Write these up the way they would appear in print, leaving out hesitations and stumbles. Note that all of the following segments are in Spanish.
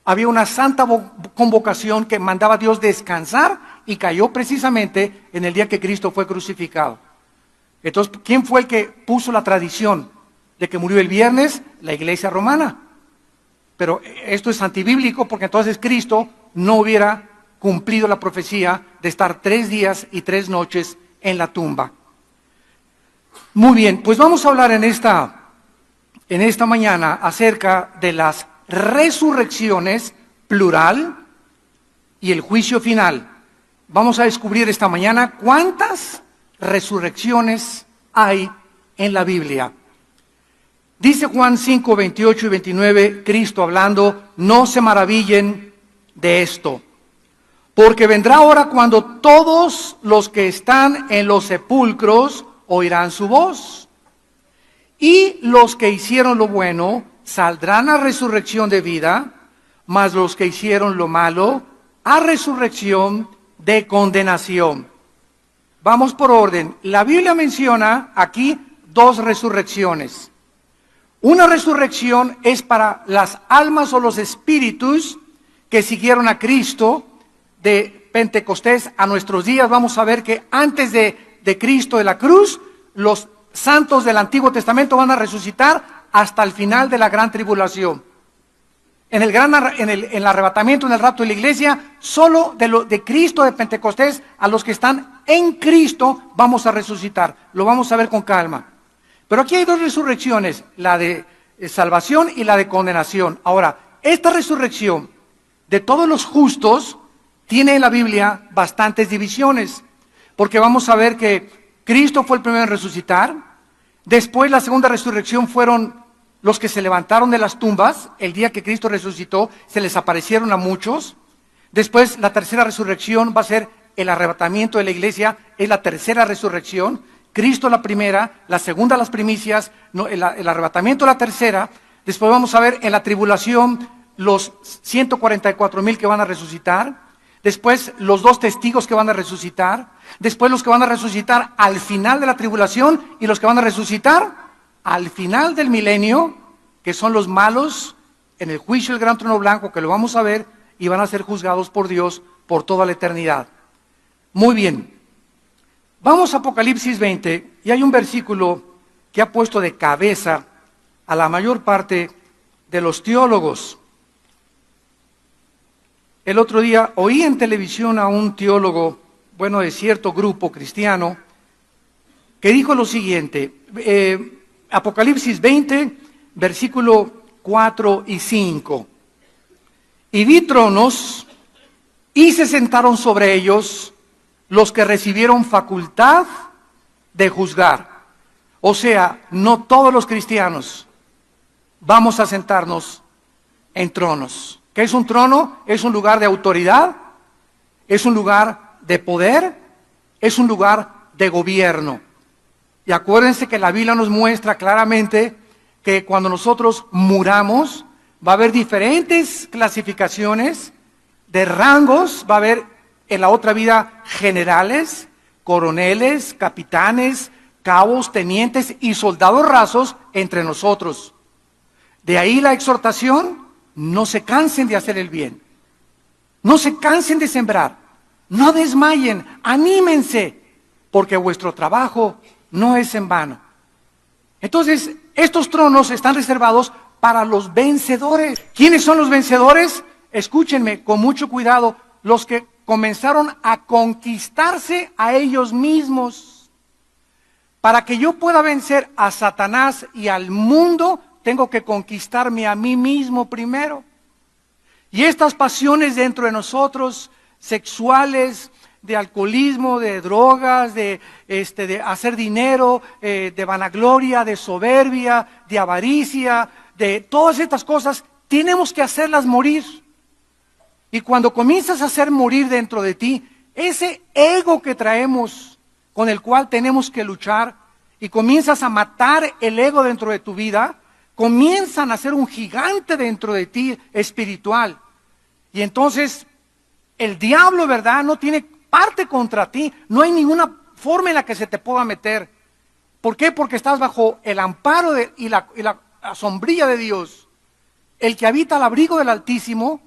había una santa convocación que mandaba a Dios descansar y cayó precisamente en el día que Cristo fue crucificado. Entonces, ¿quién fue el que puso la tradición de que murió el viernes? La Iglesia romana. Pero esto es antibíblico porque entonces Cristo no hubiera cumplido la profecía de estar 3 días y 3 noches en la tumba. Muy bien, pues vamos a hablar en esta mañana acerca de las resurrecciones, plural, y el juicio final. Vamos a descubrir esta mañana cuántas resurrecciones hay en la Biblia. Dice Juan 5, 28 y 29, Cristo hablando: no se maravillen de esto, porque vendrá hora cuando todos los que están en los sepulcros oirán su voz, y los que hicieron lo bueno saldrán a resurrección de vida, mas los que hicieron lo malo a resurrección de condenación. Vamos por orden. La Biblia menciona aquí 2 resurrecciones. Una resurrección es para las almas o los espíritus que siguieron a Cristo de Pentecostés a nuestros días. Vamos a ver que antes de Cristo de la cruz, los santos del Antiguo Testamento van a resucitar hasta el final de la gran tribulación. En el arrebatamiento, en el rapto de la iglesia, solo de Cristo de Pentecostés, a los que están en Cristo, vamos a resucitar. Lo vamos a ver con calma. Pero aquí hay 2 resurrecciones, la de salvación y la de condenación. Ahora, esta resurrección de todos los justos tiene en la Biblia bastantes divisiones, porque vamos a ver que Cristo fue el primero en resucitar. Después, la segunda resurrección fueron los que se levantaron de las tumbas. El día que Cristo resucitó, se les aparecieron a muchos. Después, la tercera resurrección va a ser el arrebatamiento de la iglesia, es la tercera resurrección. Cristo la primera, la segunda las primicias, el arrebatamiento la tercera. Después vamos a ver en la tribulación los 144,000 que van a resucitar. Después los 2 testigos que van a resucitar. Después los que van a resucitar al final de la tribulación y los que van a resucitar al final del milenio, que son los malos en el juicio del gran trono blanco, que lo vamos a ver, y van a ser juzgados por Dios por toda la eternidad. Muy bien. Vamos a Apocalipsis 20, y hay un versículo que ha puesto de cabeza a la mayor parte de los teólogos. El otro día oí en televisión a un teólogo, de cierto grupo cristiano, que dijo lo siguiente, Apocalipsis 20, versículo 4 y 5. Y vi tronos, y se sentaron sobre ellos los que recibieron facultad de juzgar. O sea, no todos los cristianos vamos a sentarnos en tronos. ¿Qué es un trono? Es un lugar de autoridad, es un lugar de poder, es un lugar de gobierno. Y acuérdense que la Biblia nos muestra claramente que cuando nosotros muramos, va a haber diferentes clasificaciones de rangos, va a haber en la otra vida generales, coroneles, capitanes, cabos, tenientes y soldados rasos entre nosotros. De ahí la exhortación: no se cansen de hacer el bien, no se cansen de sembrar, no desmayen, anímense, porque vuestro trabajo no es en vano. Entonces, estos tronos están reservados para los vencedores. ¿Quiénes son los vencedores? Escúchenme con mucho cuidado: los que comenzaron a conquistarse a ellos mismos. Para que yo pueda vencer a Satanás y al mundo, tengo que conquistarme a mí mismo primero. Y estas pasiones dentro de nosotros, sexuales, de alcoholismo, de drogas, de hacer dinero, de vanagloria, de soberbia, de avaricia, de todas estas cosas, tenemos que hacerlas morir. Y cuando comienzas a hacer morir dentro de ti ese ego que traemos, con el cual tenemos que luchar, y comienzas a matar el ego dentro de tu vida, comienzan a ser un gigante dentro de ti espiritual. Y entonces el diablo, ¿verdad?, no tiene parte contra ti, no hay ninguna forma en la que se te pueda meter. ¿Por qué? Porque estás bajo el amparo y la sombrilla de Dios. El que habita al abrigo del Altísimo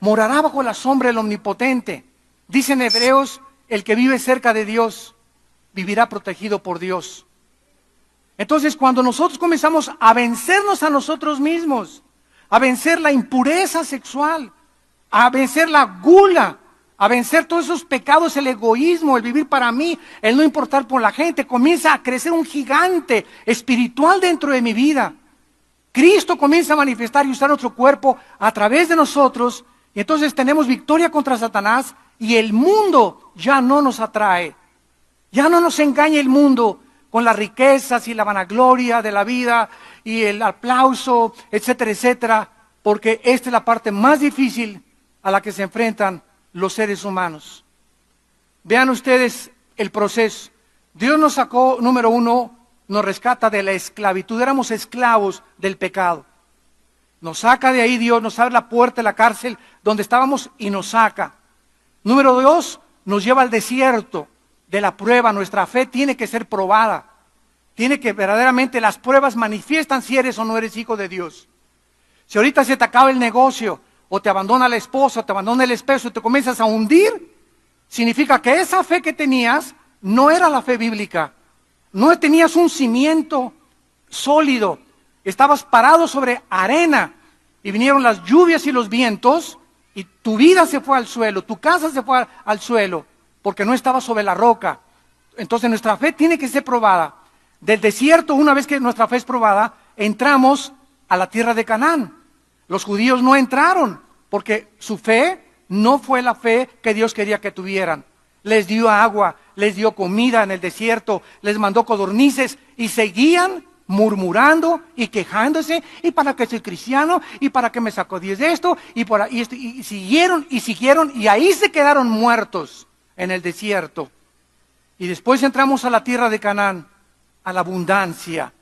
morará bajo la sombra del Omnipotente. Dice en Hebreos, el que vive cerca de Dios, vivirá protegido por Dios. Entonces, cuando nosotros comenzamos a vencernos a nosotros mismos, a vencer la impureza sexual, a vencer la gula, a vencer todos esos pecados, el egoísmo, el vivir para mí, el no importar por la gente, comienza a crecer un gigante espiritual dentro de mi vida. Cristo comienza a manifestar y usar nuestro cuerpo a través de nosotros, y entonces tenemos victoria contra Satanás, y el mundo ya no nos atrae. Ya no nos engaña el mundo con las riquezas y la vanagloria de la vida y el aplauso, etcétera, etcétera, porque esta es la parte más difícil a la que se enfrentan los seres humanos. Vean ustedes el proceso. Dios nos sacó, número uno, nos rescata de la esclavitud. Éramos esclavos del pecado. Nos saca de ahí Dios, nos abre la puerta de la cárcel donde estábamos y nos saca. Número dos, nos lleva al desierto de la prueba. Nuestra fe tiene que ser probada. Tiene que verdaderamente, las pruebas manifiestan si eres o no eres hijo de Dios. Si ahorita se te acaba el negocio, o te abandona la esposa, o te abandona el esposo, y te comienzas a hundir, significa que esa fe que tenías no era la fe bíblica. No tenías un cimiento sólido. Estabas parado sobre arena, y vinieron las lluvias y los vientos, y tu vida se fue al suelo, tu casa se fue al suelo, porque no estaba sobre la roca. Entonces nuestra fe tiene que ser probada. Del desierto, una vez que nuestra fe es probada, entramos a la tierra de Canaán. Los judíos no entraron, porque su fe no fue la fe que Dios quería que tuvieran. Les dio agua, les dio comida en el desierto, les mandó codornices, y seguían murmurando y quejándose, y para qué soy cristiano, y para qué me sacó Dios de esto, y siguieron, y ahí se quedaron muertos en el desierto. Y después entramos a la tierra de Canaán, a la abundancia.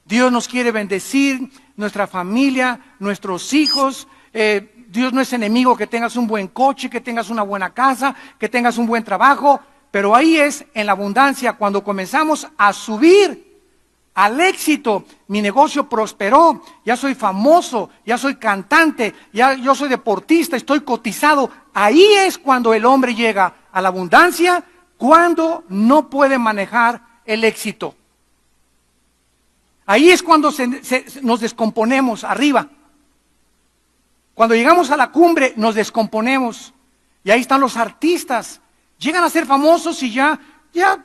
Dios nos quiere bendecir, nuestra familia, nuestros hijos. Dios no es enemigo que tengas un buen coche, que tengas una buena casa, que tengas un buen trabajo, pero ahí es en la abundancia cuando comenzamos a subir al éxito. Mi negocio prosperó, ya soy famoso, ya soy cantante, ya yo soy deportista, estoy cotizado. Ahí es cuando el hombre llega a la abundancia, cuando no puede manejar el éxito. Ahí es cuando nos descomponemos arriba. Cuando llegamos a la cumbre nos descomponemos. Y ahí están los artistas. Llegan a ser famosos y ya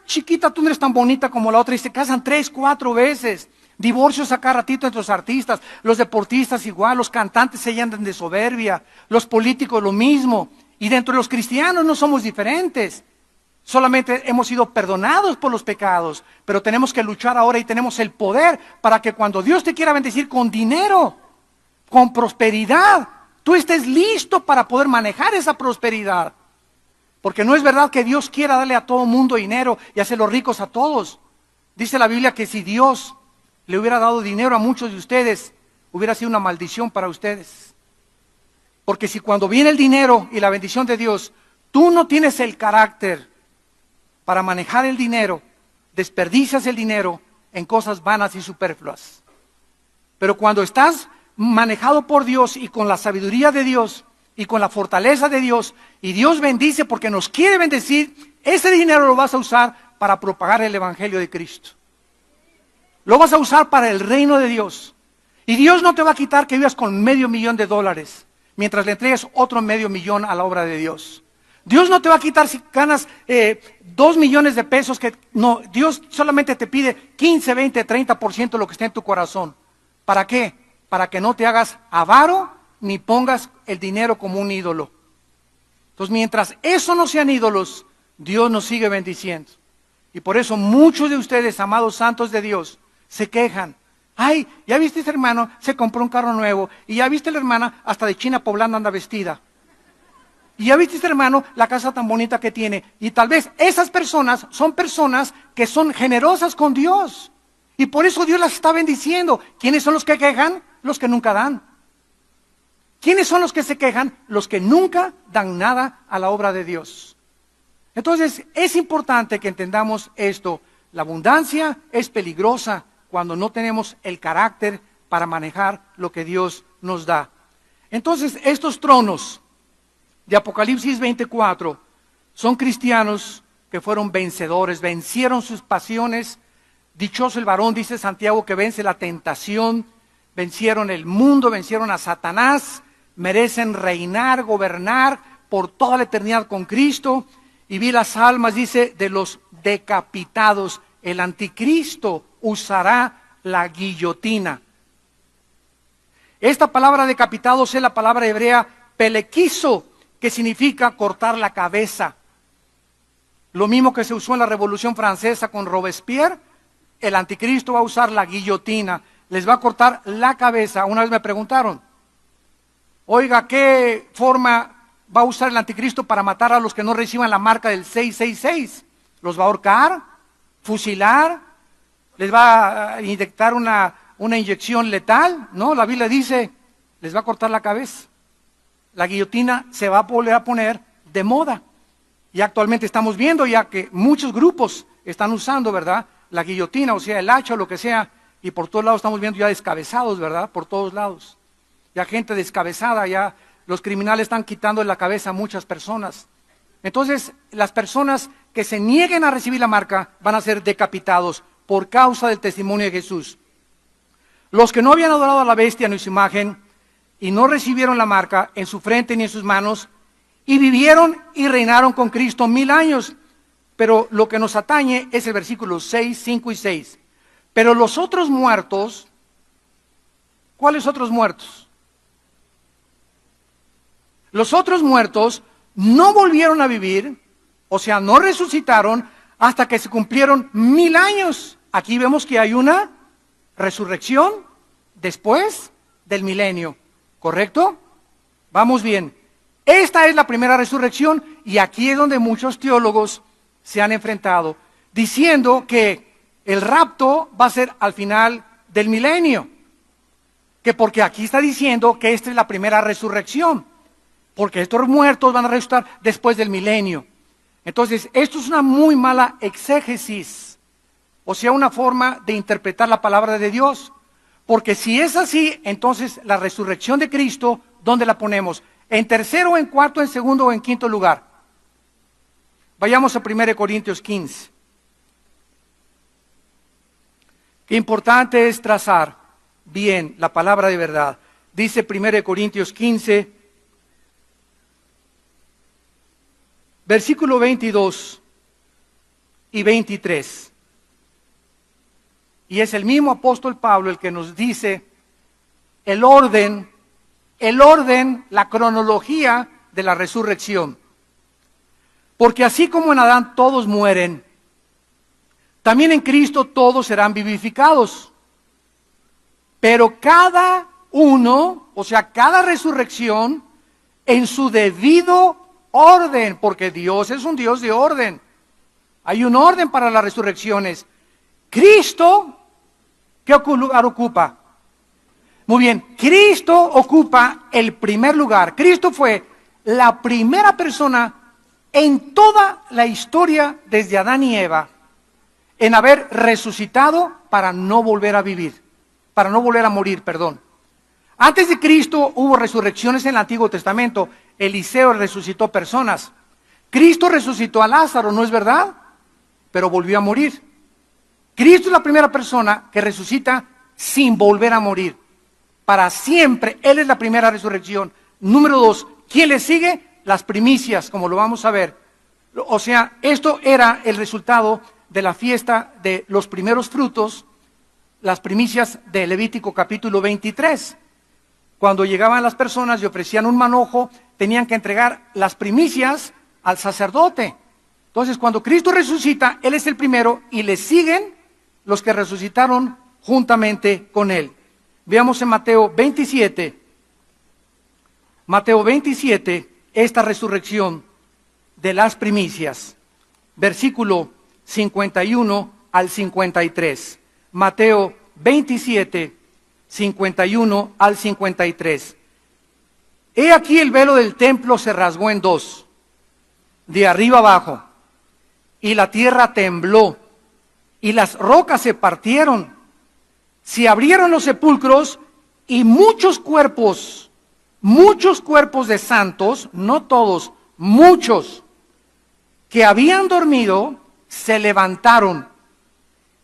chiquita, tú no eres tan bonita como la otra. Y se casan 3, 4 veces. Divorcios a cada ratito entre los artistas. Los deportistas igual, los cantantes se llenan de soberbia. Los políticos lo mismo. Y dentro de los cristianos no somos diferentes. Solamente hemos sido perdonados por los pecados, pero tenemos que luchar ahora y tenemos el poder para que cuando Dios te quiera bendecir con dinero, con prosperidad, tú estés listo para poder manejar esa prosperidad. Porque no es verdad que Dios quiera darle a todo mundo dinero y hacerlos ricos a todos. Dice la Biblia que si Dios le hubiera dado dinero a muchos de ustedes, hubiera sido una maldición para ustedes. Porque si cuando viene el dinero y la bendición de Dios, tú no tienes el carácter para manejar el dinero, desperdicias el dinero en cosas vanas y superfluas. Pero cuando estás manejado por Dios y con la sabiduría de Dios y con la fortaleza de Dios, y Dios bendice porque nos quiere bendecir, ese dinero lo vas a usar para propagar el Evangelio de Cristo. Lo vas a usar para el reino de Dios. Y Dios no te va a quitar que vivas con $500,000 mientras le entregues otro $500,000 a la obra de Dios. Dios no te va a quitar si ganas 2 millones de pesos, que no, Dios solamente te pide 15, 20, 30% de lo que está en tu corazón. ¿Para qué? Para que no te hagas avaro ni pongas el dinero como un ídolo. Entonces, mientras eso no sean ídolos, Dios nos sigue bendiciendo. Y por eso muchos de ustedes, amados santos de Dios, se quejan. Ay, ya viste ese hermano, se compró un carro nuevo, y ya viste la hermana, hasta de China poblana anda vestida. Y ya viste, hermano, la casa tan bonita que tiene. Y tal vez esas personas son personas que son generosas con Dios. Y por eso Dios las está bendiciendo. ¿Quiénes son los que quejan? Los que nunca dan. ¿Quiénes son los que se quejan? Los que nunca dan nada a la obra de Dios. Entonces, es importante que entendamos esto. La abundancia es peligrosa cuando no tenemos el carácter para manejar lo que Dios nos da. Entonces, estos tronos de Apocalipsis 24 son cristianos que fueron vencedores, vencieron sus pasiones. Dichoso el varón, dice Santiago, que vence la tentación, vencieron el mundo, vencieron a Satanás, merecen reinar, gobernar por toda la eternidad con Cristo. Y vi las almas, dice, de los decapitados. El anticristo usará la guillotina. Esta palabra decapitados es la palabra hebrea pelequizo, que significa cortar la cabeza. Lo mismo que se usó en la Revolución Francesa con Robespierre, el anticristo va a usar la guillotina, les va a cortar la cabeza. Una vez me preguntaron, oiga, ¿qué forma va a usar el anticristo para matar a los que no reciban la marca del 666? ¿Los va a ahorcar? ¿Fusilar? ¿Les va a inyectar una inyección letal? No, la Biblia dice, les va a cortar la cabeza. La guillotina se va a volver a poner de moda. Y actualmente estamos viendo ya que muchos grupos están usando, ¿verdad?, la guillotina, o sea, el hacha o lo que sea, y por todos lados estamos viendo ya descabezados, ¿verdad?, por todos lados. Ya gente descabezada, ya los criminales están quitando la cabeza a muchas personas. Entonces, las personas que se nieguen a recibir la marca van a ser decapitados por causa del testimonio de Jesús. Los que no habían adorado a la bestia ni su imagen y no recibieron la marca en su frente ni en sus manos, y vivieron y reinaron con Cristo 1000 años. Pero lo que nos atañe es el versículo 6, 5 y 6. Pero los otros muertos, ¿cuáles otros muertos? Los otros muertos no volvieron a vivir, o sea, no resucitaron hasta que se cumplieron 1000 años. Aquí vemos que hay una resurrección después del milenio, ¿correcto? Vamos bien. Esta es la primera resurrección y aquí es donde muchos teólogos se han enfrentado, diciendo que el rapto va a ser al final del milenio, que porque aquí está diciendo que esta es la primera resurrección, porque estos muertos van a resucitar después del milenio. Entonces, esto es una muy mala exégesis, o sea, una forma de interpretar la palabra de Dios, porque si es así, entonces la resurrección de Cristo, ¿dónde la ponemos? ¿En tercero, en cuarto, en segundo o en quinto lugar? Vayamos a 1 Corintios 15. Qué importante es trazar bien la palabra de verdad. Dice 1 Corintios 15, versículo 22 y 23. Y es el mismo apóstol Pablo el que nos dice el orden, la cronología de la resurrección. Porque así como en Adán todos mueren, también en Cristo todos serán vivificados. Pero cada uno, o sea, cada resurrección, en su debido orden, porque Dios es un Dios de orden. Hay un orden para las resurrecciones. Cristo, ¿qué lugar ocupa? Muy bien, Cristo ocupa el primer lugar. Cristo fue la primera persona en toda la historia desde Adán y Eva en haber resucitado para no volver a vivir, para no volver a morir, perdón. Antes de Cristo hubo resurrecciones en el Antiguo Testamento. Eliseo resucitó personas. Cristo resucitó a Lázaro, ¿no es verdad? Pero volvió a morir. Cristo es la primera persona que resucita sin volver a morir. Para siempre, Él es la primera resurrección. Número 2, ¿quién le sigue? Las primicias, como lo vamos a ver. O sea, esto era el resultado de la fiesta de los primeros frutos, las primicias de Levítico capítulo 23. Cuando llegaban las personas y ofrecían un manojo, tenían que entregar las primicias al sacerdote. Entonces, cuando Cristo resucita, Él es el primero y le siguen los que resucitaron juntamente con Él. Veamos en Mateo 27, esta resurrección de las primicias, versículo 51 al 53. Mateo 27, 51 al 53. He aquí el velo del templo se rasgó en dos, de arriba abajo, y la tierra tembló, y las rocas se partieron, se abrieron los sepulcros, y muchos cuerpos muchos cuerpos de santos, no todos, muchos, que habían dormido, se levantaron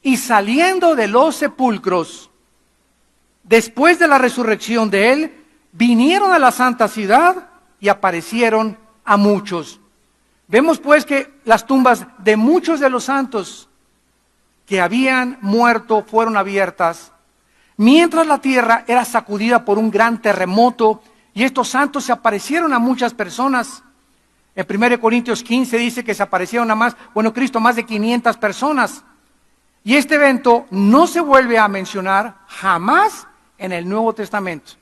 y saliendo de los sepulcros, después de la resurrección de él, vinieron a la santa ciudad y aparecieron a muchos. Vemos pues que las tumbas de muchos de los santos que habían muerto fueron abiertas, mientras la tierra era sacudida por un gran terremoto, y estos santos se aparecieron a muchas personas. En 1 Corintios 15 dice que se aparecieron a más de 500 personas. Y este evento no se vuelve a mencionar jamás en el Nuevo Testamento.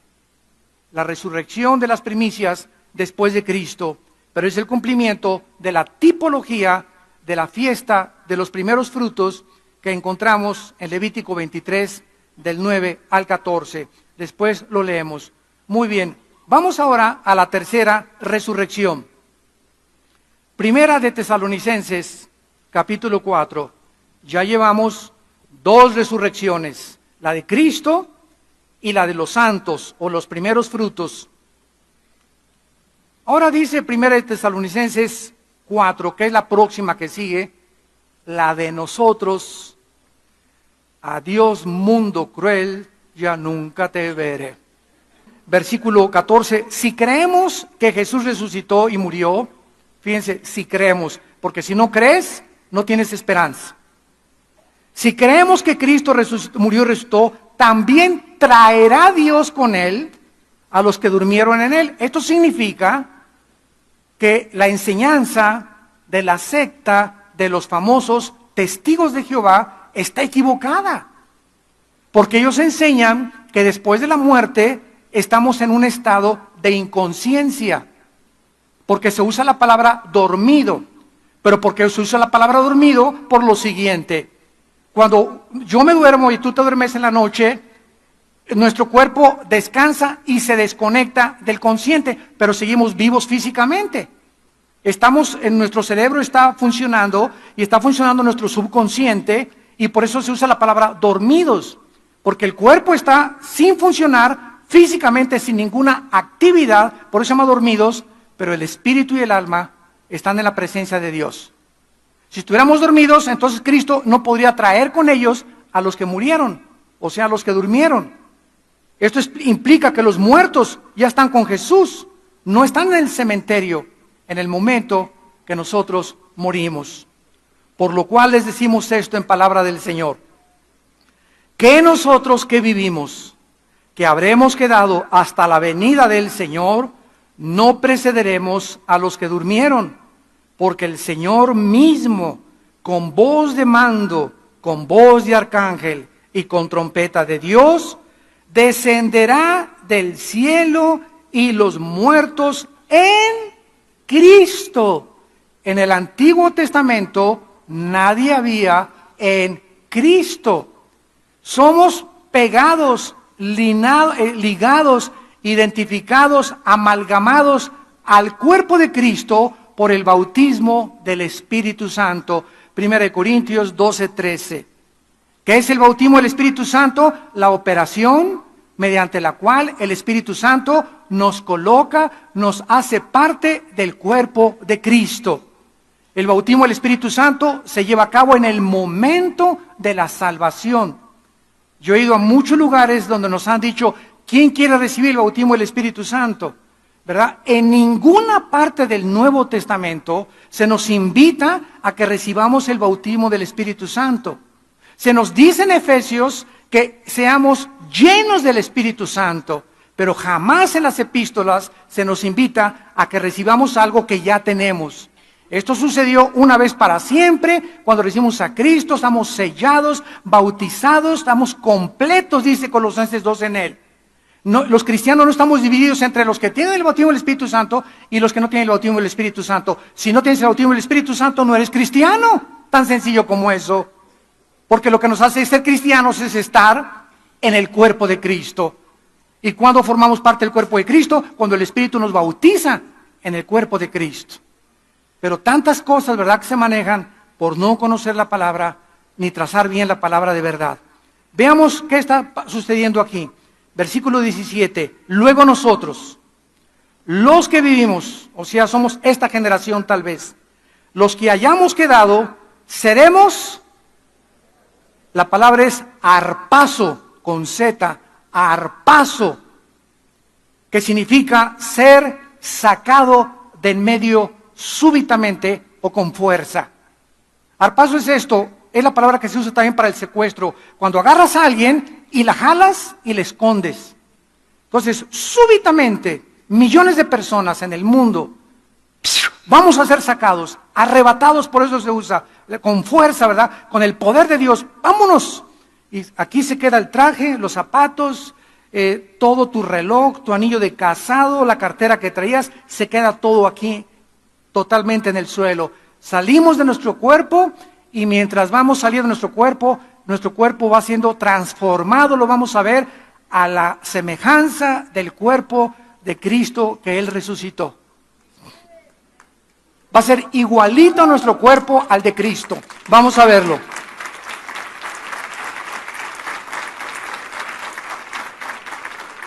La resurrección de las primicias después de Cristo, pero es el cumplimiento de la tipología de la fiesta de los primeros frutos que encontramos en Levítico 23, del 9 al 14. Después lo leemos. Muy bien, vamos ahora a la tercera resurrección. Primera de Tesalonicenses, capítulo 4. Ya llevamos 2 resurrecciones, la de Cristo y la de los santos o los primeros frutos. Ahora dice Primera de Tesalonicenses 4, que es la próxima que sigue, la de nosotros. Adiós mundo cruel, ya nunca te veré. Versículo 14, si creemos que Jesús resucitó y murió, fíjense, si creemos, porque si no crees, no tienes esperanza. Si creemos que Cristo murió y resucitó, también traerá Dios con él a los que durmieron en él. Esto significa que la enseñanza de la secta de los famosos testigos de Jehová está equivocada, porque ellos enseñan que después de la muerte estamos en un estado de inconsciencia, porque se usa la palabra dormido. Pero porque se usa la palabra dormido por lo siguiente: cuando yo me duermo y tú te duermes en la noche, nuestro cuerpo descansa y se desconecta del consciente, pero seguimos vivos físicamente. Nuestro cerebro está funcionando y está funcionando nuestro subconsciente, y por eso se usa la palabra dormidos, porque el cuerpo está sin funcionar físicamente, sin ninguna actividad, por eso se llama dormidos, pero el espíritu y el alma están en la presencia de Dios. Si estuviéramos dormidos, entonces Cristo no podría traer con ellos a los que murieron, o sea, a los que durmieron. Esto implica que los muertos ya están con Jesús, no están en el cementerio en el momento que nosotros morimos. Por lo cual les decimos esto en palabra del Señor: que nosotros que vivimos, que habremos quedado hasta la venida del Señor, no precederemos a los que durmieron, porque el Señor mismo, con voz de mando, con voz de arcángel y con trompeta de Dios, descenderá del cielo, y los muertos en Cristo. En el Antiguo Testamento nadie había en Cristo. Somos pegados, ligados, identificados, amalgamados al cuerpo de Cristo por el bautismo del Espíritu Santo. 1 Corintios 12:13. ¿Qué es el bautismo del Espíritu Santo? La operación mediante la cual el Espíritu Santo nos coloca, nos hace parte del cuerpo de Cristo. El bautismo del Espíritu Santo se lleva a cabo en el momento de la salvación. Yo he ido a muchos lugares donde nos han dicho: ¿quién quiere recibir el bautismo del Espíritu Santo? ¿Verdad? En ninguna parte del Nuevo Testamento se nos invita a que recibamos el bautismo del Espíritu Santo. Se nos dice en Efesios que seamos llenos del Espíritu Santo, pero jamás en las epístolas se nos invita a que recibamos algo que ya tenemos. Esto sucedió una vez para siempre, cuando recibimos a Cristo, estamos sellados, bautizados, estamos completos, dice Colosenses 2 en él. No, los cristianos no estamos divididos entre los que tienen el bautismo del Espíritu Santo y los que no tienen el bautismo del Espíritu Santo. Si no tienes el bautismo del Espíritu Santo, no eres cristiano. Tan sencillo como eso. Porque lo que nos hace ser cristianos es estar en el cuerpo de Cristo. ¿Y cuándo formamos parte del cuerpo de Cristo? Cuando el Espíritu nos bautiza en el cuerpo de Cristo. Pero tantas cosas, ¿verdad?, que se manejan por no conocer la palabra ni trazar bien la palabra de verdad. Veamos qué está sucediendo aquí. Versículo 17. Luego nosotros, los que vivimos, o sea, somos esta generación tal vez, los que hayamos quedado, seremos, la palabra es arpazo, con Z, arpazo, que significa ser sacado del medio súbitamente o con fuerza. Arpazo es esto, es la palabra que se usa también para el secuestro, cuando agarras a alguien y la jalas y le escondes. Entonces, súbitamente, millones de personas en el mundo vamos a ser sacados, arrebatados, por eso se usa, con fuerza, ¿verdad? Con el poder de Dios, vámonos. Y aquí se queda el traje, los zapatos, todo tu reloj, tu anillo de casado, la cartera que traías, se queda todo aquí, totalmente en el suelo. Salimos de nuestro cuerpo y mientras vamos saliendo de nuestro cuerpo va siendo transformado, lo vamos a ver, a la semejanza del cuerpo de Cristo que Él resucitó. Va a ser igualito nuestro cuerpo al de Cristo. Vamos a verlo.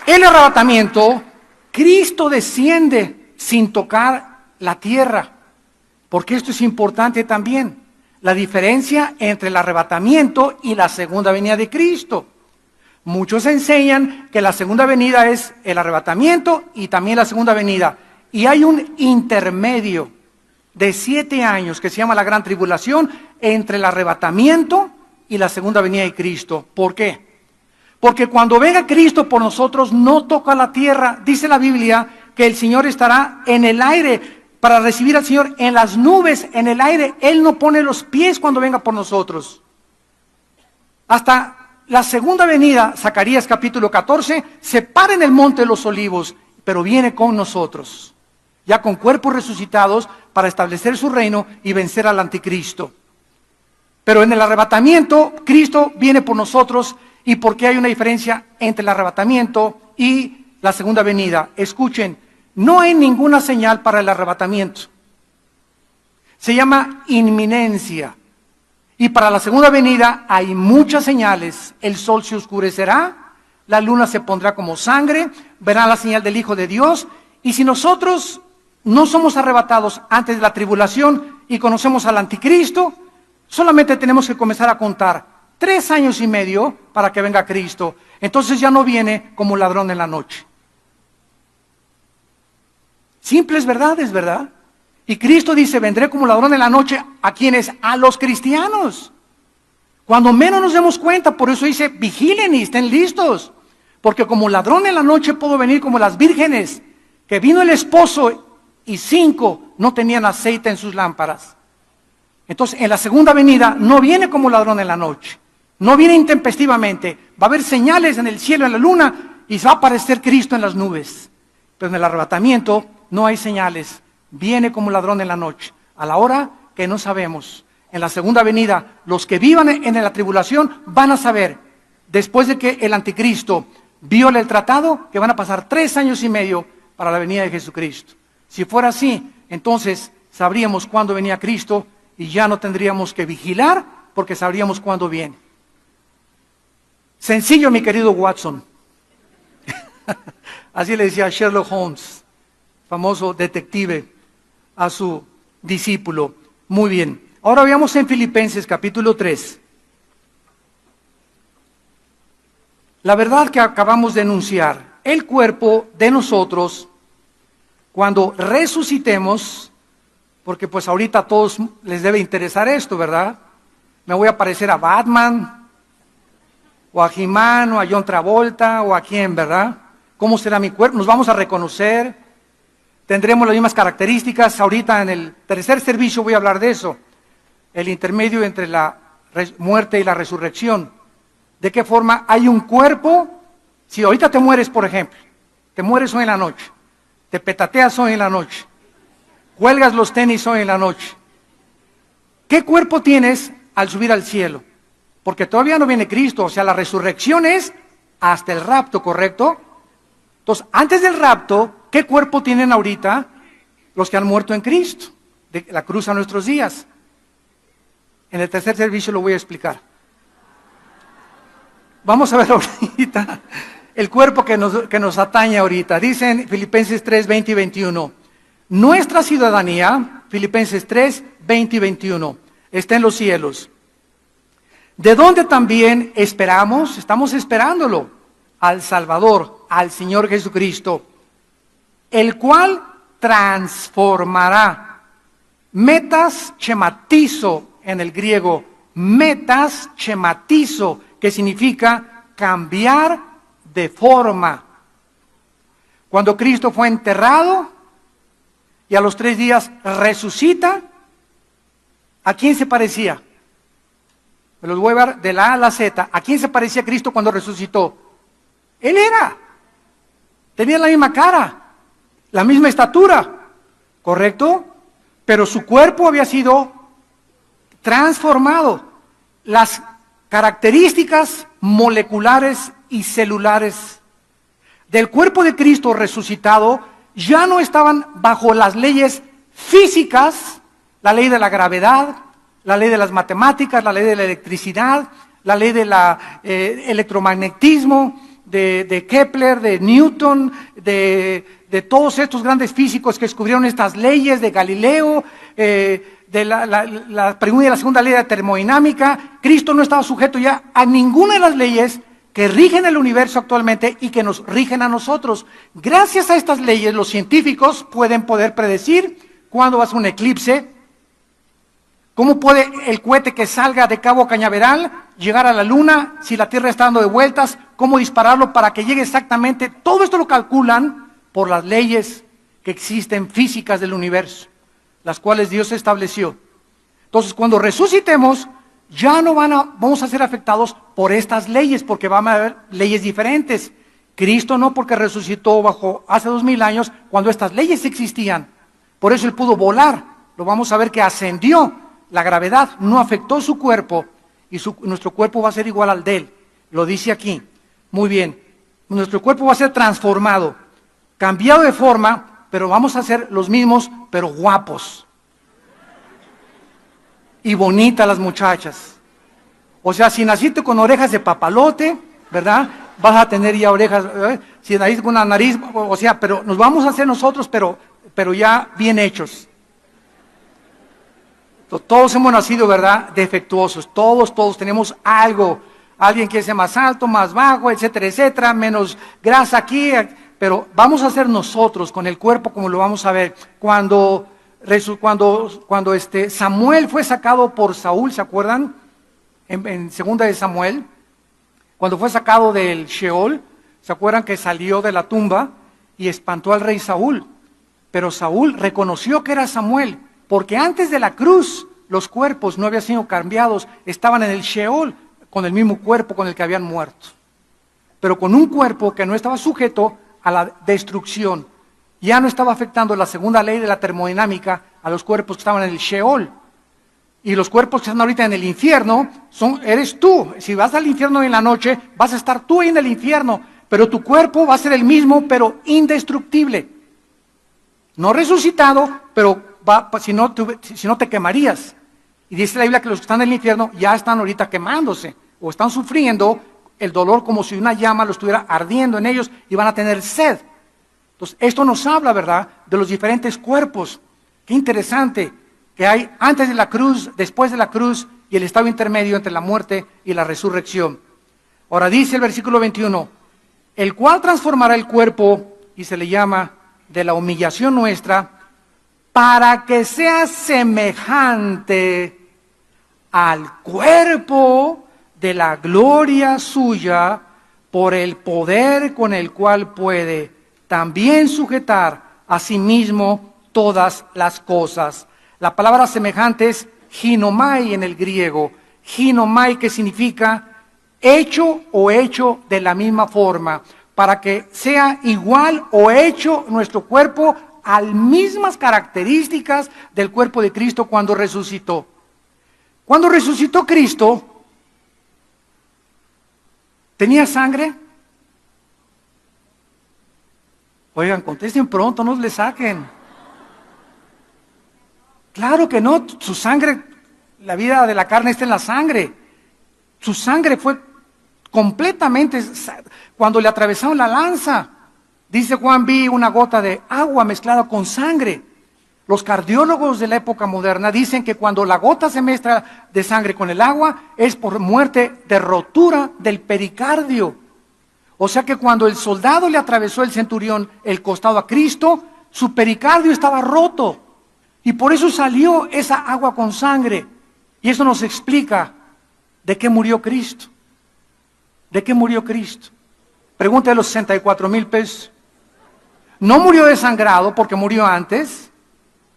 El arrebatamiento, Cristo desciende sin tocar la tierra, porque esto es importante también, la diferencia entre el arrebatamiento y la segunda venida de Cristo. Muchos enseñan que la segunda venida es el arrebatamiento y también la segunda venida, y hay un intermedio de 7 años que se llama la gran tribulación entre el arrebatamiento y la segunda venida de Cristo. ¿Por qué? Porque cuando venga Cristo por nosotros no toca la tierra. Dice la Biblia que el Señor estará en el aire para recibir al Señor en las nubes, en el aire. Él no pone los pies cuando venga por nosotros. Hasta la segunda venida, Zacarías capítulo 14, se para en el monte de los olivos, pero viene con nosotros, ya con cuerpos resucitados para establecer su reino y vencer al anticristo. Pero en el arrebatamiento, Cristo viene por nosotros. ¿Y por qué hay una diferencia entre el arrebatamiento y la segunda venida? Escuchen, no hay ninguna señal para el arrebatamiento. Se llama inminencia. Y para la segunda venida hay muchas señales. El sol se oscurecerá, la luna se pondrá como sangre, verán la señal del Hijo de Dios. Y si nosotros no somos arrebatados antes de la tribulación y conocemos al anticristo, solamente tenemos que comenzar a contar 3 años y medio para que venga Cristo. Entonces ya no viene como ladrón en la noche. Simples verdades, ¿verdad? Y Cristo dice, vendré como ladrón en la noche. ¿A quiénes? A los cristianos. Cuando menos nos demos cuenta, por eso dice, vigilen y estén listos. Porque como ladrón en la noche puedo venir como las vírgenes, que vino el esposo y 5 no tenían aceite en sus lámparas. Entonces en la segunda venida no viene como ladrón en la noche. No viene intempestivamente, va a haber señales en el cielo, en la luna, y va a aparecer Cristo en las nubes. Pero en el arrebatamiento no hay señales, viene como ladrón en la noche, a la hora que no sabemos. En la segunda venida, los que vivan en la tribulación van a saber, después de que el anticristo viole el tratado, que van a pasar 3 años y medio para la venida de Jesucristo. Si fuera así, entonces sabríamos cuándo venía Cristo y ya no tendríamos que vigilar porque sabríamos cuándo viene. Sencillo, mi querido Watson. Así le decía Sherlock Holmes, famoso detective, a su discípulo. Muy bien. Ahora veamos en Filipenses capítulo 3. La verdad que acabamos de enunciar, el cuerpo de nosotros, cuando resucitemos, porque pues ahorita a todos les debe interesar esto, ¿verdad? Me voy a parecer a Batman, o a He-Man, o a John Travolta, o a quién, ¿verdad? ¿Cómo será mi cuerpo? Nos vamos a reconocer, tendremos las mismas características. Ahorita en el tercer servicio voy a hablar de eso, el intermedio entre la muerte y la resurrección. ¿De qué forma hay un cuerpo? Si ahorita te mueres, por ejemplo, te mueres hoy en la noche, te petateas hoy en la noche, cuelgas los tenis hoy en la noche, ¿qué cuerpo tienes al subir al cielo? Porque todavía no viene Cristo, o sea, la resurrección es hasta el rapto, ¿correcto? Entonces, antes del rapto, ¿qué cuerpo tienen ahorita los que han muerto en Cristo? De la cruz a nuestros días. En el tercer servicio lo voy a explicar. Vamos a ver ahorita el cuerpo que nos atañe ahorita. Dice en Filipenses 3, 20 y 21. Nuestra ciudadanía, Filipenses 3, 20 y 21, está en los cielos. De donde también estamos esperándolo, al Salvador, al Señor Jesucristo, el cual transformará. Metas schematizo en el griego, metas schematizo, que significa cambiar de forma. Cuando Cristo fue enterrado y a los 3 días resucita, ¿a quién se parecía? Me los voy a ver de la A a la Z. ¿A quién se parecía Cristo cuando resucitó? Él era. Tenía la misma cara, la misma estatura, ¿correcto? Pero su cuerpo había sido transformado. Las características moleculares y celulares del cuerpo de Cristo resucitado ya no estaban bajo las leyes físicas, la ley de la gravedad, la ley de las matemáticas, la ley de la electricidad, la ley del electromagnetismo, de Kepler, de Newton, de todos estos grandes físicos que descubrieron estas leyes, de Galileo, de la primera y la segunda ley de termodinámica. Cristo no estaba sujeto ya a ninguna de las leyes que rigen el universo actualmente y que nos rigen a nosotros. Gracias a estas leyes, los científicos pueden predecir cuándo va a ser un eclipse, cómo puede el cohete que salga de Cabo Cañaveral llegar a la Luna, si la Tierra está dando de vueltas, cómo dispararlo para que llegue exactamente. Todo esto lo calculan por las leyes que existen físicas del universo, las cuales Dios estableció. Entonces, cuando resucitemos, ya no vamos a ser afectados por estas leyes, porque van a haber leyes diferentes. Cristo no, porque resucitó hace 2000 años, cuando estas leyes existían. Por eso Él pudo volar. Lo vamos a ver que ascendió. La gravedad no afectó su cuerpo y nuestro cuerpo va a ser igual al de Él. Lo dice aquí. Muy bien. Nuestro cuerpo va a ser transformado, cambiado de forma, pero vamos a ser los mismos, pero guapos. Y bonitas las muchachas. O sea, si naciste con orejas de papalote, ¿verdad? Vas a tener ya orejas, si naciste con una nariz, o sea, pero nos vamos a hacer nosotros, pero ya bien hechos. Todos hemos nacido, ¿verdad? Defectuosos. Todos tenemos algo. Alguien quiere ser más alto, más bajo, etcétera, etcétera, menos grasa aquí. Pero vamos a ser nosotros con el cuerpo como lo vamos a ver. Cuando Samuel fue sacado por Saúl, ¿se acuerdan? En segunda de Samuel, cuando fue sacado del Sheol, ¿se acuerdan que salió de la tumba y espantó al rey Saúl? Pero Saúl reconoció que era Samuel, porque antes de la cruz los cuerpos no habían sido cambiados, estaban en el Sheol con el mismo cuerpo con el que habían muerto, pero con un cuerpo que no estaba sujeto a la destrucción. Ya no estaba afectando la segunda ley de la termodinámica a los cuerpos que estaban en el Sheol. Y los cuerpos que están ahorita en el infierno eres tú. Si vas al infierno en la noche, vas a estar tú ahí en el infierno, pero tu cuerpo va a ser el mismo, pero indestructible. No resucitado, pero si no te quemarías. Y dice la Biblia que los que están en el infierno ya están ahorita quemándose, o están sufriendo el dolor como si una llama lo estuviera ardiendo en ellos y van a tener sed. Entonces, esto nos habla, ¿verdad?, de los diferentes cuerpos. Qué interesante que hay antes de la cruz, después de la cruz y el estado intermedio entre la muerte y la resurrección. Ahora dice el versículo 21, el cual transformará el cuerpo, y se le llama de la humillación nuestra, para que sea semejante al cuerpo de la gloria suya, por el poder con el cual puede también sujetar a sí mismo todas las cosas. La palabra semejante es ginomai en el griego. Ginomai, que significa hecho o hecho de la misma forma, para que sea igual o hecho nuestro cuerpo a las mismas características del cuerpo de Cristo cuando resucitó. Cuando resucitó Cristo, ¿tenía sangre? Oigan, contesten pronto, no le saquen. Claro que no, su sangre, la vida de la carne está en la sangre. Su sangre fue completamente. Cuando le atravesaron la lanza, dice Juan, vi una gota de agua mezclada con sangre. Los cardiólogos de la época moderna dicen que cuando la gota se mezcla de sangre con el agua es por muerte de rotura del pericardio. O sea que cuando el soldado le atravesó el centurión el costado a Cristo, su pericardio estaba roto. Y por eso salió esa agua con sangre. Y eso nos explica de qué murió Cristo. ¿De qué murió Cristo? Pregunta de los 64,000 pesos. No murió desangrado porque murió antes.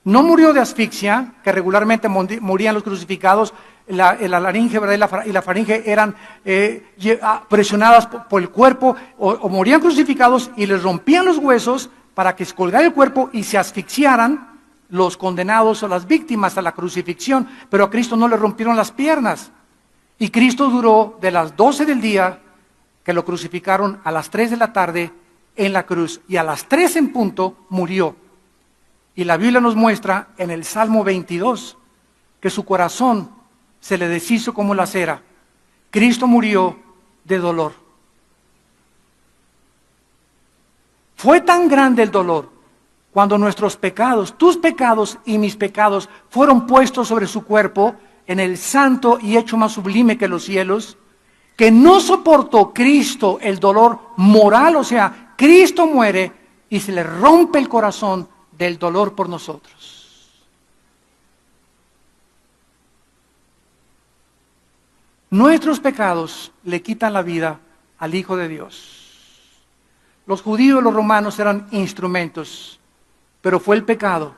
No murió de asfixia, que regularmente morían los crucificados. La laringe, ¿verdad? y la faringe eran presionadas por el cuerpo, o morían crucificados y les rompían los huesos para que se colgara el cuerpo y se asfixiaran los condenados o las víctimas a la crucifixión. Pero a Cristo no le rompieron las piernas. Y Cristo duró de las 12 del día, que lo crucificaron, a las 3 de la tarde en la cruz. Y a las 3 en punto murió. Y la Biblia nos muestra en el Salmo 22 que su corazón se le deshizo como la cera. Cristo murió de dolor. Fue tan grande el dolor cuando nuestros pecados, tus pecados y mis pecados, fueron puestos sobre su cuerpo en el santo y hecho más sublime que los cielos, que no soportó Cristo el dolor moral. O sea, Cristo muere y se le rompe el corazón del dolor por nosotros. Nuestros pecados le quitan la vida al Hijo de Dios. Los judíos y los romanos eran instrumentos, pero fue el pecado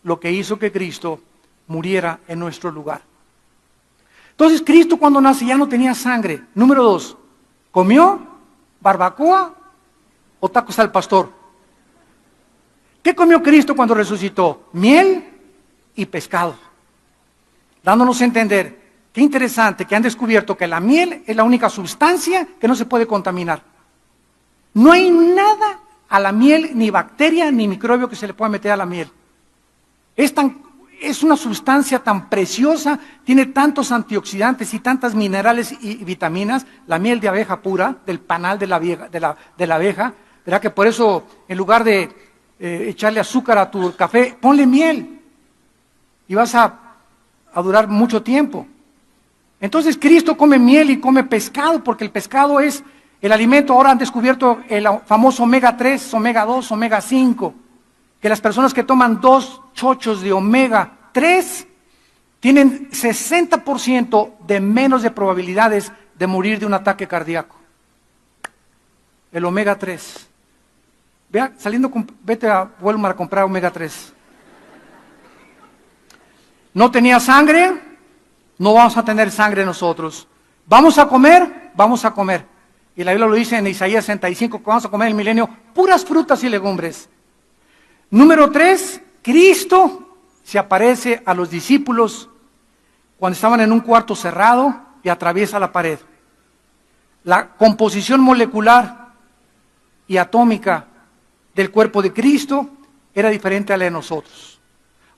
lo que hizo que Cristo muriera en nuestro lugar. Entonces Cristo cuando nace ya no tenía sangre. Número 2, ¿comió barbacoa o tacos al pastor? ¿Qué comió Cristo cuando resucitó? Miel y pescado. Dándonos a entender, qué interesante que han descubierto que la miel es la única sustancia que no se puede contaminar. No hay nada a la miel, ni bacteria, ni microbio que se le pueda meter a la miel. Es una sustancia tan preciosa, tiene tantos antioxidantes y tantas minerales y vitaminas, la miel de abeja pura, del panal de la abeja, ¿verdad? Que por eso, en lugar de echarle azúcar a tu café, ponle miel y vas a durar mucho tiempo. Entonces Cristo come miel y come pescado, porque el pescado es el alimento. Ahora han descubierto el famoso omega 3, omega 2, omega 5, que las personas que toman 2 chochos de omega 3 tienen 60% de menos de probabilidades de morir de un ataque cardíaco. El omega 3. Vea, vete a Walmart a comprar omega 3. No tenía sangre, no vamos a tener sangre nosotros. ¿Vamos a comer? Vamos a comer. Y la Biblia lo dice en Isaías 65, que vamos a comer en el milenio puras frutas y legumbres. Número 3, Cristo se aparece a los discípulos cuando estaban en un cuarto cerrado y atraviesa la pared. La composición molecular y atómica del cuerpo de Cristo era diferente a la de nosotros.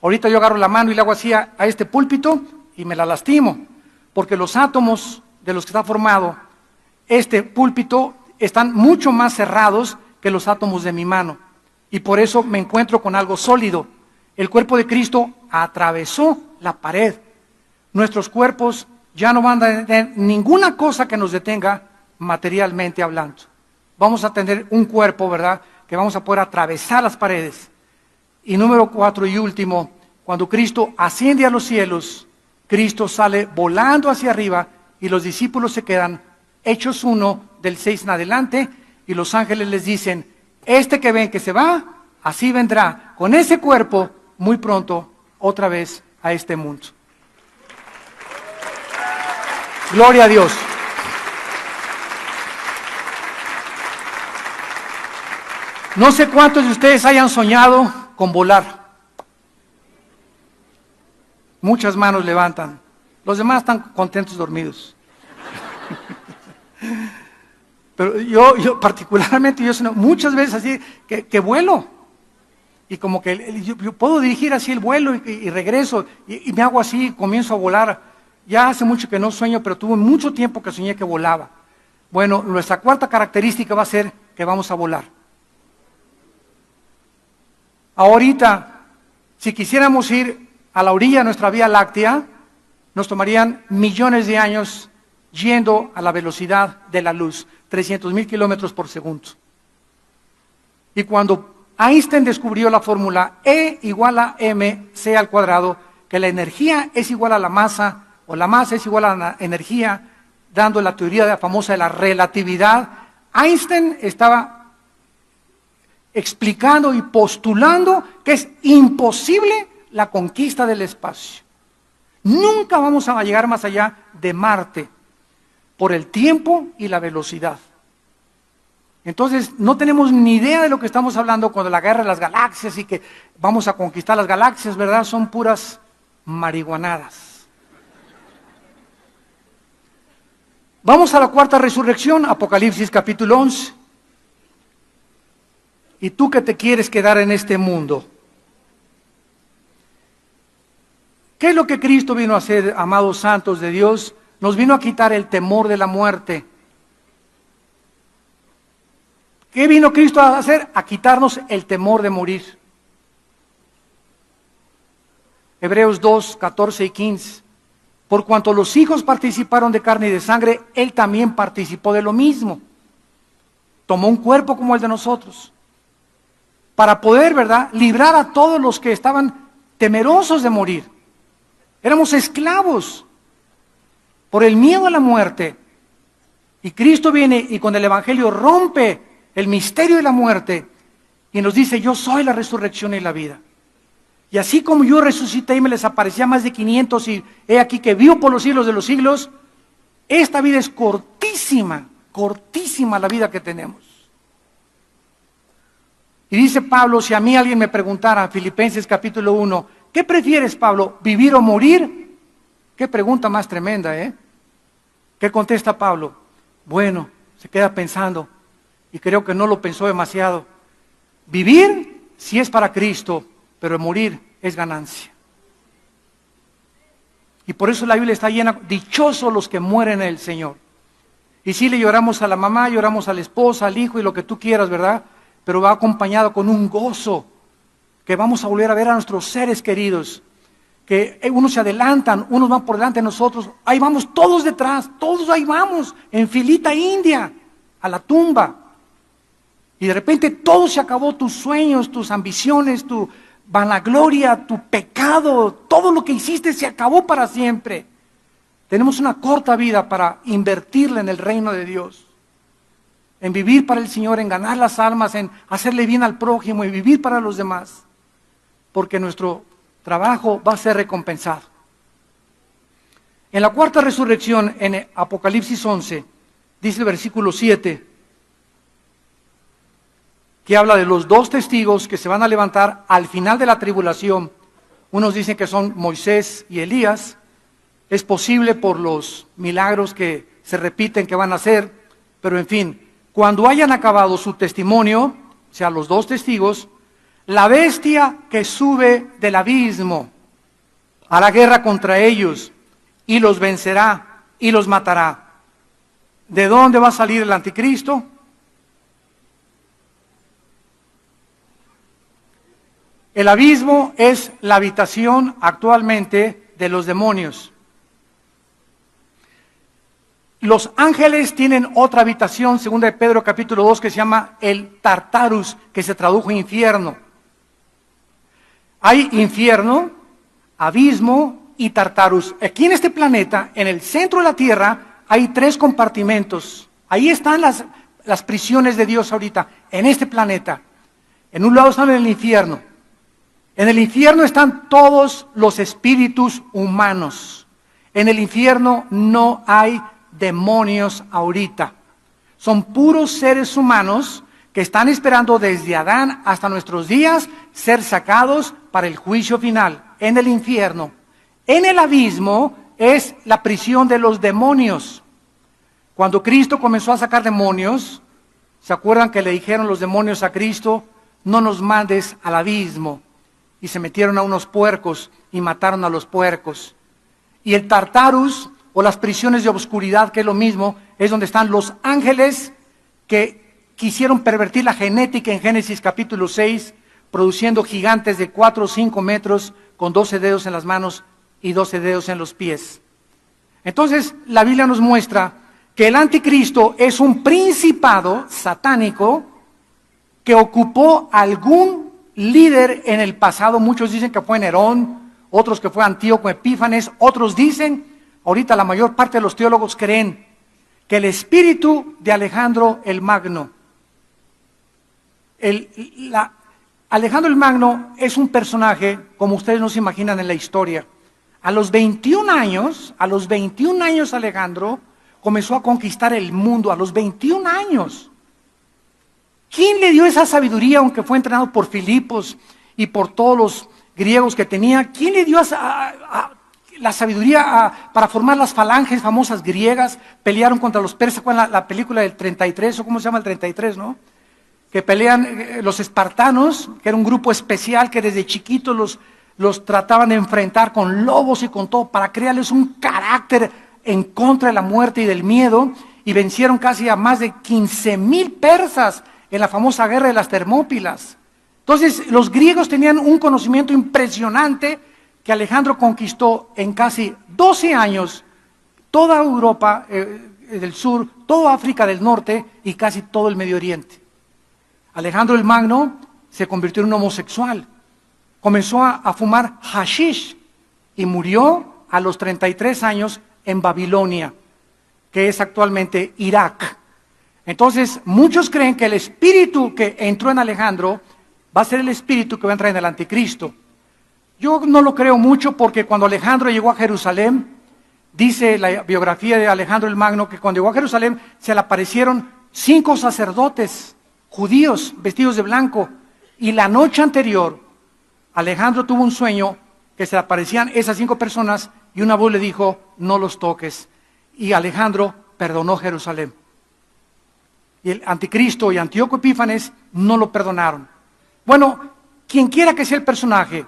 Ahorita yo agarro la mano y le hago así a este púlpito y me la lastimo, porque los átomos de los que está formado este púlpito están mucho más cerrados que los átomos de mi mano, y por eso me encuentro con algo sólido. El cuerpo de Cristo atravesó la pared. Nuestros cuerpos ya no van a tener ninguna cosa que nos detenga materialmente hablando. Vamos a tener un cuerpo, ¿verdad?, que vamos a poder atravesar las paredes. Y número 4 y último, cuando Cristo asciende a los cielos, Cristo sale volando hacia arriba y los discípulos se quedan. Hechos 1 del 6 en adelante, y los ángeles les dicen, este que ven que se va, así vendrá con ese cuerpo muy pronto otra vez a este mundo. Gloria a Dios. No sé cuántos de ustedes hayan soñado con volar. Muchas manos levantan. Los demás están contentos dormidos. Pero yo particularmente, yo soñé muchas veces así, que vuelo. Y como que yo puedo dirigir así el vuelo y regreso. Y me hago así, comienzo a volar. Ya hace mucho que no sueño, pero tuve mucho tiempo que soñé que volaba. Bueno, nuestra cuarta característica va a ser que vamos a volar. Ahorita, si quisiéramos ir a la orilla de nuestra Vía Láctea, nos tomarían millones de años yendo a la velocidad de la luz, 300,000 kilómetros por segundo. Y cuando Einstein descubrió la fórmula E igual a mc al cuadrado, que la energía es igual a la masa, o la masa es igual a la energía, dando la teoría famosa de la relatividad, Einstein estaba explicando y postulando que es imposible la conquista del espacio. Nunca vamos a llegar más allá de Marte por el tiempo y la velocidad. Entonces, no tenemos ni idea de lo que estamos hablando cuando la guerra de las galaxias y que vamos a conquistar las galaxias, ¿verdad? Son puras marihuanadas. Vamos a la cuarta resurrección, Apocalipsis capítulo 11. ¿Y tú que te quieres quedar en este mundo? ¿Qué es lo que Cristo vino a hacer, amados santos de Dios? Nos vino a quitar el temor de la muerte. ¿Qué vino Cristo a hacer? A quitarnos el temor de morir. Hebreos 2, 14 y 15. Por cuanto los hijos participaron de carne y de sangre, Él también participó de lo mismo. Tomó un cuerpo como el de nosotros. Para poder, ¿verdad?, librar a todos los que estaban temerosos de morir. Éramos esclavos por el miedo a la muerte. Y Cristo viene y con el Evangelio rompe el misterio de la muerte y nos dice: yo soy la resurrección y la vida. Y así como yo resucité y me les aparecía a más de 500 y he aquí que vivo por los siglos de los siglos, esta vida es cortísima, cortísima la vida que tenemos. Y dice Pablo, si a mí alguien me preguntara, Filipenses capítulo 1, ¿qué prefieres, Pablo, vivir o morir? Qué pregunta más tremenda, ¿eh? ¿Qué contesta Pablo? Bueno, se queda pensando, y creo que no lo pensó demasiado. Vivir, si es para Cristo, pero morir es ganancia. Y por eso la Biblia está llena, dichosos los que mueren en el Señor. Y sí, le lloramos a la mamá, lloramos a la esposa, al hijo y lo que tú quieras, ¿verdad? Pero va acompañado con un gozo, que vamos a volver a ver a nuestros seres queridos, que unos se adelantan, unos van por delante de nosotros, ahí vamos todos detrás, todos ahí vamos, en filita india, a la tumba. Y de repente todo se acabó, tus sueños, tus ambiciones, tu vanagloria, tu pecado, todo lo que hiciste se acabó para siempre. Tenemos una corta vida para invertirla en el reino de Dios, en vivir para el Señor, en ganar las almas, en hacerle bien al prójimo y vivir para los demás, porque nuestro trabajo va a ser recompensado. En la cuarta resurrección, en Apocalipsis 11, dice el versículo 7, que habla de los dos testigos que se van a levantar al final de la tribulación. Unos dicen que son Moisés y Elías. Es posible por los milagros que se repiten que van a hacer, pero en fin, cuando hayan acabado su testimonio, o sea, los dos testigos, la bestia que sube del abismo hará guerra contra ellos y los vencerá y los matará. ¿De dónde va a salir el anticristo? El abismo es la habitación actualmente de los demonios. Los ángeles tienen otra habitación, segunda de Pedro capítulo 2, que se llama el Tartarus, que se tradujo infierno. Hay infierno, abismo y Tartarus. Aquí en este planeta, en el centro de la Tierra, hay 3 compartimentos. Ahí están las prisiones de Dios ahorita, en este planeta. En un lado están en el infierno. En el infierno están todos los espíritus humanos. En el infierno no hay demonios ahorita. Son puros seres humanos que están esperando desde Adán hasta nuestros días ser sacados para el juicio final en el infierno. En el abismo es la prisión de los demonios. Cuando Cristo comenzó a sacar demonios, ¿se acuerdan que le dijeron los demonios a Cristo? No nos mandes al abismo. Y se metieron a unos puercos y mataron a los puercos. Y el Tartarus o las prisiones de obscuridad, que es lo mismo, es donde están los ángeles que quisieron pervertir la genética en Génesis capítulo 6, produciendo gigantes de 4 o 5 metros con 12 dedos en las manos y 12 dedos en los pies. Entonces, la Biblia nos muestra que el anticristo es un principado satánico que ocupó algún líder en el pasado. Muchos dicen que fue Nerón, otros que fue Antíoco Epífanes, otros dicen, ahorita la mayor parte de los teólogos creen, que el espíritu de Alejandro el Magno, Alejandro el Magno es un personaje, como ustedes no se imaginan en la historia. A los 21 años Alejandro comenzó a conquistar el mundo, a los 21 años. ¿Quién le dio esa sabiduría, aunque fue entrenado por Filipos y por todos los griegos que tenía? ¿Quién le dio la sabiduría para formar las falanges famosas griegas? Pelearon contra los persas. ¿Cuál es la película del 33? ¿O cómo se llama el 33, no? Que pelean los espartanos, que era un grupo especial que desde chiquitos los trataban de enfrentar con lobos y con todo, para crearles un carácter en contra de la muerte y del miedo, y vencieron casi a más de 15,000 persas en la famosa guerra de las Termópilas. Entonces, los griegos tenían un conocimiento impresionante que Alejandro conquistó en casi 12 años, toda Europa del sur, toda África del norte y casi todo el Medio Oriente. Alejandro el Magno se convirtió en un homosexual, comenzó a fumar hashish y murió a los 33 años en Babilonia, que es actualmente Irak. Entonces, muchos creen que el espíritu que entró en Alejandro va a ser el espíritu que va a entrar en el anticristo. Yo no lo creo mucho, porque cuando Alejandro llegó a Jerusalén, dice la biografía de Alejandro el Magno, que cuando llegó a Jerusalén se le aparecieron 5 sacerdotes judíos vestidos de blanco, y la noche anterior Alejandro tuvo un sueño que se le aparecían esas 5 personas y una voz le dijo: no los toques, y Alejandro perdonó Jerusalén. Y el anticristo y Antíoco Epífanes no lo perdonaron. Bueno, quien quiera que sea el personaje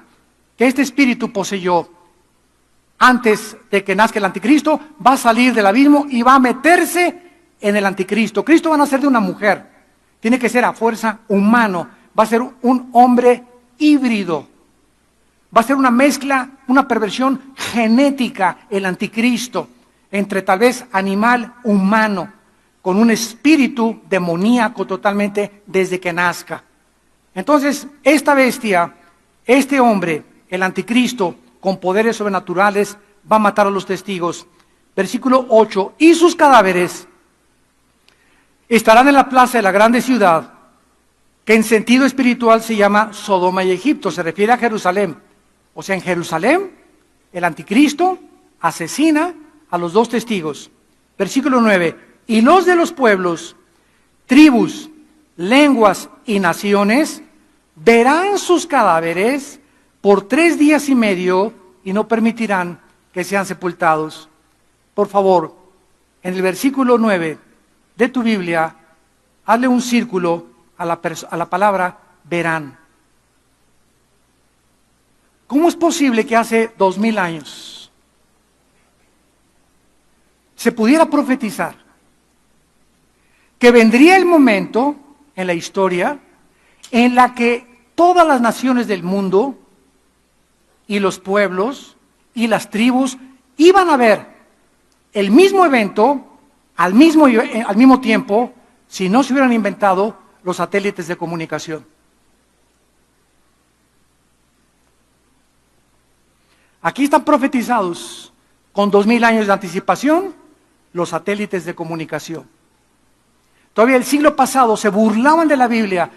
que este espíritu poseyó antes de que nazca el anticristo, va a salir del abismo y va a meterse en el anticristo. Cristo va a nacer de una mujer, tiene que ser a fuerza humano, va a ser un hombre híbrido, va a ser una mezcla, una perversión genética, el anticristo, entre tal vez animal humano, con un espíritu demoníaco totalmente desde que nazca. Entonces, esta bestia, este hombre, el anticristo, con poderes sobrenaturales, va a matar a los testigos. Versículo 8, y sus cadáveres estarán en la plaza de la grande ciudad, que en sentido espiritual se llama Sodoma y Egipto, se refiere a Jerusalén. O sea, en Jerusalén, el anticristo asesina a los 2 testigos. Versículo 9, y los de los pueblos, tribus, lenguas y naciones verán sus cadáveres por 3 días y medio y no permitirán que sean sepultados. Por favor, en el versículo 9 de tu Biblia, hazle un círculo a la palabra verán. ¿Cómo es posible que hace 2000 años se pudiera profetizar que vendría el momento en la historia en la que todas las naciones del mundo y los pueblos y las tribus iban a ver el mismo evento al mismo tiempo, si no se hubieran inventado los satélites de comunicación? Aquí están profetizados con 2000 años de anticipación los satélites de comunicación. Todavía el siglo pasado se burlaban de la Biblia.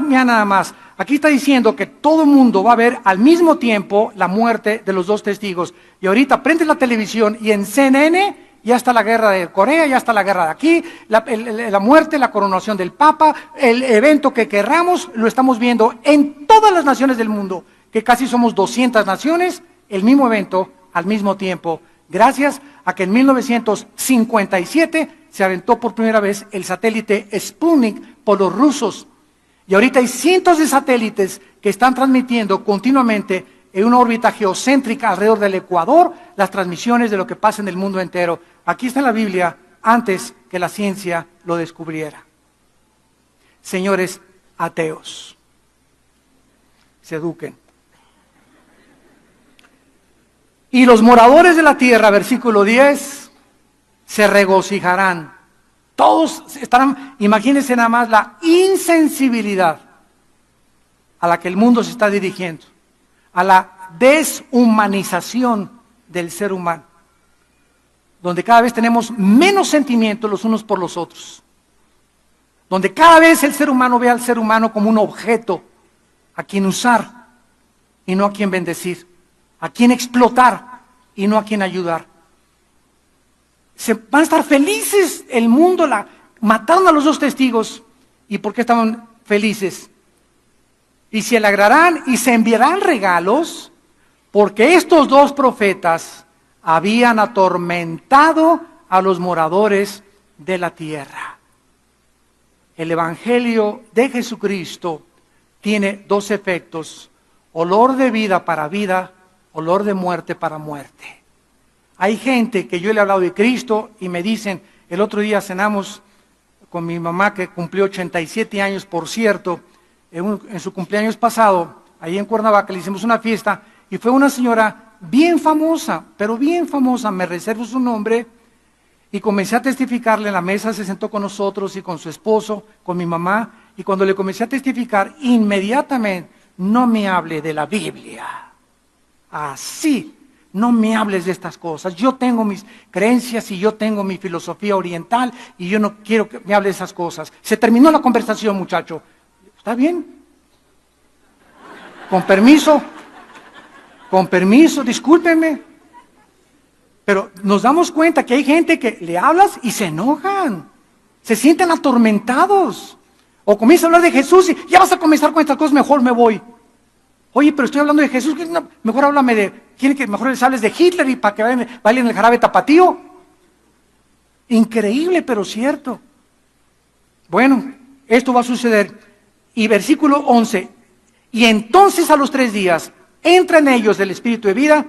Mira nada más, aquí está diciendo que todo el mundo va a ver al mismo tiempo la muerte de los 2 testigos. Y ahorita prende la televisión y en CNN ya está la guerra de Corea, ya está la guerra de aquí, la muerte, la coronación del Papa, el evento que querramos, lo estamos viendo en todas las naciones del mundo, que casi somos 200 naciones, el mismo evento al mismo tiempo, gracias a que en 1957 se aventó por primera vez el satélite Sputnik por los rusos. Y ahorita hay cientos de satélites que están transmitiendo continuamente en una órbita geocéntrica alrededor del ecuador las transmisiones de lo que pasa en el mundo entero. Aquí está en la Biblia antes que la ciencia lo descubriera. Señores ateos, se eduquen. Y los moradores de la tierra, versículo 10, se regocijarán. Todos estarán, imagínense nada más la insensibilidad a la que el mundo se está dirigiendo, a la deshumanización del ser humano, donde cada vez tenemos menos sentimientos los unos por los otros, donde cada vez el ser humano ve al ser humano como un objeto a quien usar y no a quien bendecir, a quien explotar y no a quien ayudar. Se van a estar felices el mundo, mataron a los dos testigos. ¿Y por qué estaban felices? Y se alegrarán y se enviarán regalos, porque estos dos profetas habían atormentado a los moradores de la tierra. El Evangelio de Jesucristo tiene dos efectos: olor de vida para vida, olor de muerte para muerte. Hay gente que yo le he hablado de Cristo y me dicen, el otro día cenamos con mi mamá que cumplió 87 años, por cierto, en su cumpleaños pasado, ahí en Cuernavaca le hicimos una fiesta y fue una señora bien famosa, pero bien famosa, me reservo su nombre, y comencé a testificarle en la mesa, se sentó con nosotros y con su esposo, con mi mamá, y cuando le comencé a testificar, inmediatamente, no me hable de la Biblia, así. No me hables de estas cosas. Yo tengo mis creencias y yo tengo mi filosofía oriental y yo no quiero que me hable de esas cosas. Se terminó la conversación, muchacho. ¿Está bien? Con permiso, discúlpenme. Pero nos damos cuenta que hay gente que le hablas y se enojan. Se sienten atormentados. O comienza a hablar de Jesús y ya vas a comenzar con estas cosas, mejor me voy. Oye, pero estoy hablando de Jesús, no, mejor háblame ¿quieren que mejor les hables de Hitler y para que bailen el jarabe tapatío? Increíble, pero cierto. Bueno, esto va a suceder. Y versículo 11, y entonces a los 3 días entra en ellos el Espíritu de vida,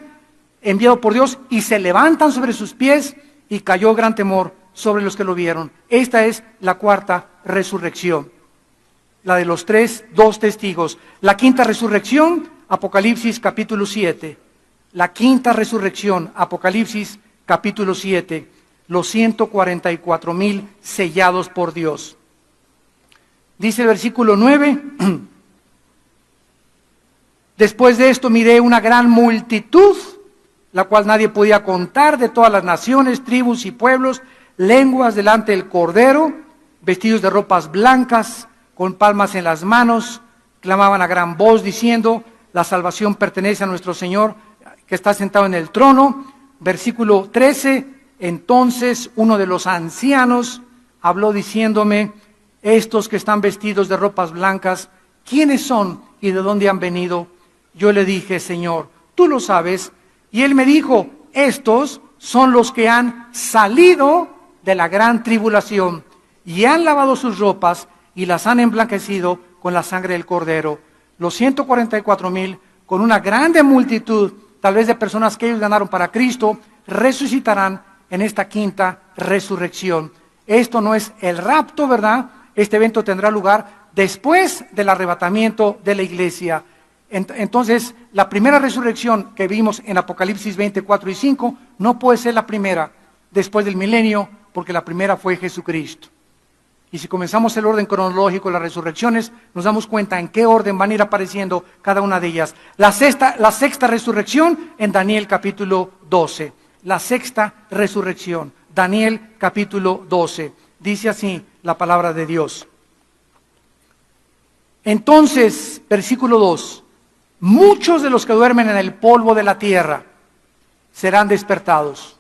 enviado por Dios, y se levantan sobre sus pies, y cayó gran temor sobre los que lo vieron. Esta es la cuarta resurrección. La de los 2 testigos. La quinta resurrección, Apocalipsis capítulo 7. La quinta resurrección, Apocalipsis capítulo 7. Los 144,000 sellados por Dios. Dice el versículo 9. Después de esto miré una gran multitud, la cual nadie podía contar, de todas las naciones, tribus y pueblos, lenguas, delante del Cordero, vestidos de ropas blancas, con palmas en las manos, clamaban a gran voz diciendo: la salvación pertenece a nuestro Señor que está sentado en el trono. Versículo 13, entonces uno de los ancianos habló diciéndome: estos que están vestidos de ropas blancas, ¿quiénes son y de dónde han venido? Yo le dije: Señor, tú lo sabes. Y él me dijo: estos son los que han salido de la gran tribulación y han lavado sus ropas y las han emblanquecido con la sangre del Cordero. Los 144,000, con una grande multitud, tal vez de personas que ellos ganaron para Cristo, resucitarán en esta quinta resurrección. Esto no es el rapto, ¿verdad? Este evento tendrá lugar después del arrebatamiento de la iglesia. Entonces, la primera resurrección que vimos en Apocalipsis 24 y 5 no puede ser la primera después del milenio, porque la primera fue Jesucristo. Y si comenzamos el orden cronológico de las resurrecciones, nos damos cuenta en qué orden van a ir apareciendo cada una de ellas. La sexta resurrección en Daniel capítulo 12. La sexta resurrección, Daniel capítulo 12. Dice así la palabra de Dios. Entonces, versículo 2, muchos de los que duermen en el polvo de la tierra serán despertados,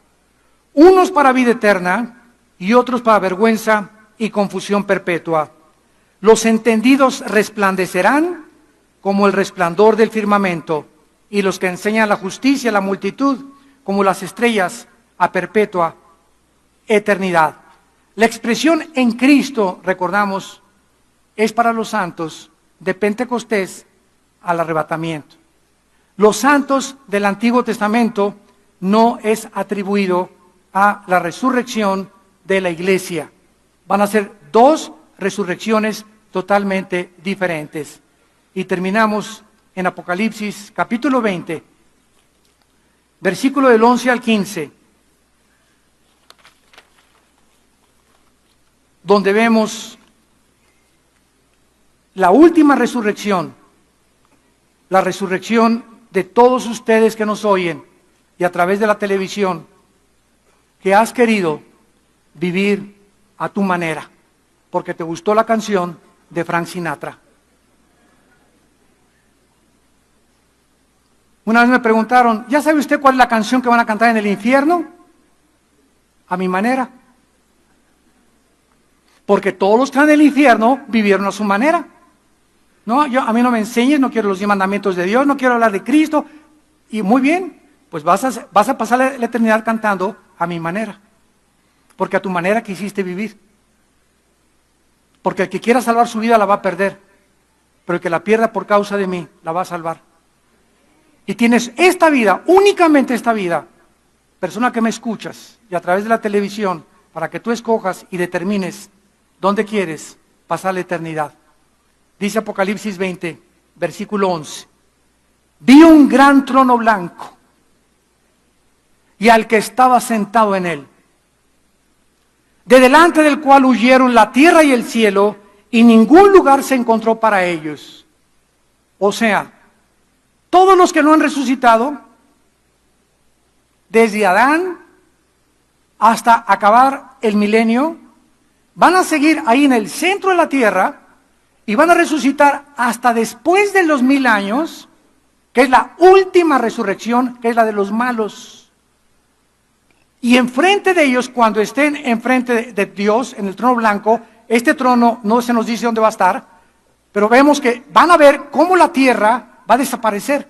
unos para vida eterna y otros para vergüenza y confusión perpetua. Los entendidos resplandecerán como el resplandor del firmamento, y los que enseñan la justicia a la multitud como las estrellas a perpetua eternidad. La expresión en Cristo, recordamos, es para los santos de Pentecostés al arrebatamiento. Los santos del Antiguo Testamento no es atribuido a la resurrección de la iglesia. Van a ser dos resurrecciones totalmente diferentes. Y terminamos en Apocalipsis capítulo 20, versículo del 11 al 15, donde vemos la última resurrección, la resurrección de todos ustedes que nos oyen y a través de la televisión, que has querido vivir a tu manera, porque te gustó la canción de Frank Sinatra. Una vez me preguntaron, ¿ya sabe usted cuál es la canción que van a cantar en el infierno? A mi manera. Porque todos los que están en el infierno vivieron a su manera. No, a mí no me enseñes, no quiero los 10 mandamientos de Dios, no quiero hablar de Cristo. Y muy bien, pues vas a pasar la eternidad cantando a mi manera. Porque a tu manera quisiste vivir. Porque el que quiera salvar su vida la va a perder. Pero el que la pierda por causa de mí, la va a salvar. Y tienes esta vida, únicamente esta vida, persona que me escuchas, y a través de la televisión, para que tú escojas y determines dónde quieres pasar la eternidad. Dice Apocalipsis 20, versículo 11. Vi un gran trono blanco y al que estaba sentado en él, de delante del cual huyeron la tierra y el cielo, y ningún lugar se encontró para ellos. O sea, todos los que no han resucitado, desde Adán hasta acabar el milenio, van a seguir ahí en el centro de la tierra y van a resucitar hasta después de los 1000 años, que es la última resurrección, que es la de los malos. Y enfrente de ellos, cuando estén enfrente de Dios, en el trono blanco, este trono no se nos dice dónde va a estar, pero vemos que van a ver cómo la tierra va a desaparecer.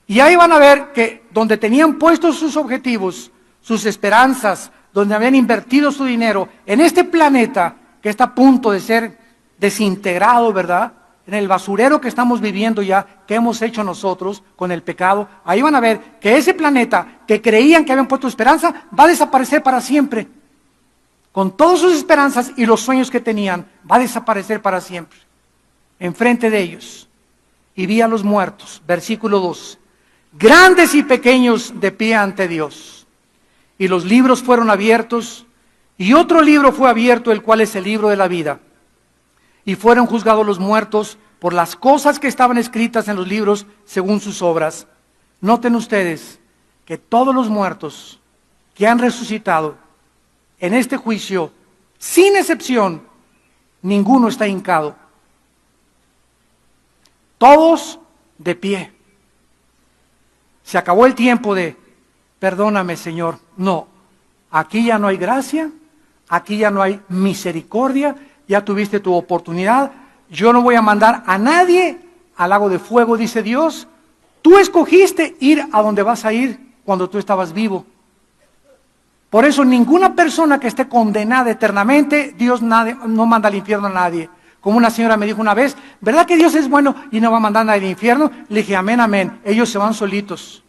Y ahí van a ver que donde tenían puestos sus objetivos, sus esperanzas, donde habían invertido su dinero, en este planeta que está a punto de ser desintegrado, ¿verdad? En el basurero que estamos viviendo ya, que hemos hecho nosotros con el pecado, ahí van a ver que ese planeta que creían que habían puesto esperanza, va a desaparecer para siempre. Con todas sus esperanzas y los sueños que tenían, va a desaparecer para siempre. Enfrente de ellos. Y vi a los muertos, versículo 2, grandes y pequeños de pie ante Dios. Y los libros fueron abiertos, y otro libro fue abierto, el cual es el libro de la vida. Y fueron juzgados los muertos por las cosas que estaban escritas en los libros según sus obras. Noten ustedes que todos los muertos que han resucitado en este juicio, sin excepción, ninguno está hincado. Todos de pie. Se acabó el tiempo de, perdóname Señor. No, aquí ya no hay gracia, aquí ya no hay misericordia, ya tuviste tu oportunidad. Yo no voy a mandar a nadie al lago de fuego, dice Dios. Tú escogiste ir a donde vas a ir cuando tú estabas vivo. Por eso ninguna persona que esté condenada eternamente, Dios no manda al infierno a nadie. Como una señora me dijo una vez, ¿verdad que Dios es bueno y no va a mandar a nadie al infierno? Le dije, amén, amén, ellos se van solitos.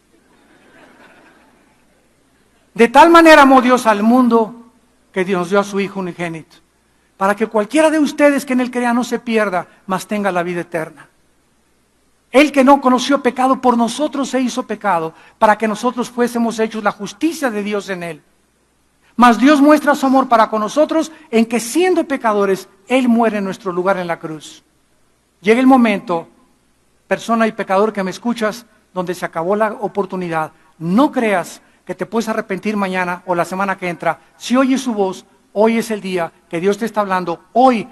De tal manera amó Dios al mundo que Dios dio a su Hijo unigénito, para que cualquiera de ustedes que en él crea no se pierda, mas tenga la vida eterna. Él que no conoció pecado, por nosotros se hizo pecado, para que nosotros fuésemos hechos la justicia de Dios en él. Mas Dios muestra su amor para con nosotros en que siendo pecadores, Él muere en nuestro lugar en la cruz. Llega el momento, persona y pecador que me escuchas, donde se acabó la oportunidad. No creas que te puedes arrepentir mañana o la semana que entra. Si oyes su voz, hoy es el día que Dios te está hablando. Hoy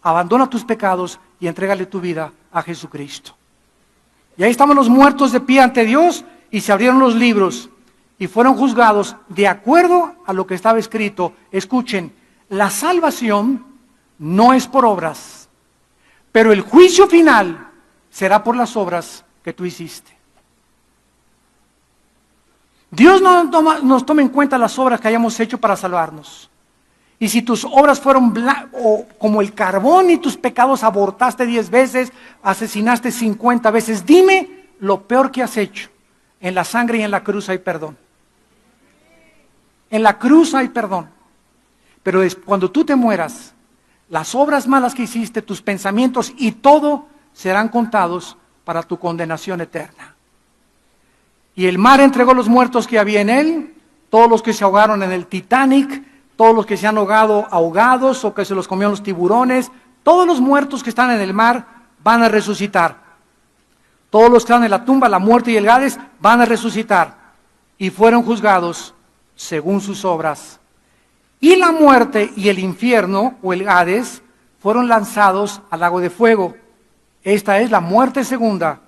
abandona tus pecados y entrégale tu vida a Jesucristo. Y ahí estamos los muertos de pie ante Dios y se abrieron los libros. Y fueron juzgados de acuerdo a lo que estaba escrito. Escuchen, la salvación no es por obras, pero el juicio final será por las obras que tú hiciste. Dios no nos toma en cuenta las obras que hayamos hecho para salvarnos. Y si tus obras fueron como el carbón y tus pecados abortaste 10 veces, asesinaste 50 veces, dime lo peor que has hecho, en la sangre y en la cruz hay perdón. En la cruz hay perdón. Pero cuando tú te mueras, las obras malas que hiciste, tus pensamientos y todo serán contados para tu condenación eterna. Y el mar entregó los muertos que había en él, todos los que se ahogaron en el Titanic, todos los que se han ahogado ahogados o que se los comieron los tiburones, todos los muertos que están en el mar van a resucitar. Todos los que están en la tumba, la muerte y el Hades, van a resucitar. Y fueron juzgados según sus obras. Y la muerte y el infierno, o el Hades, fueron lanzados al lago de fuego. Esta es la muerte segunda,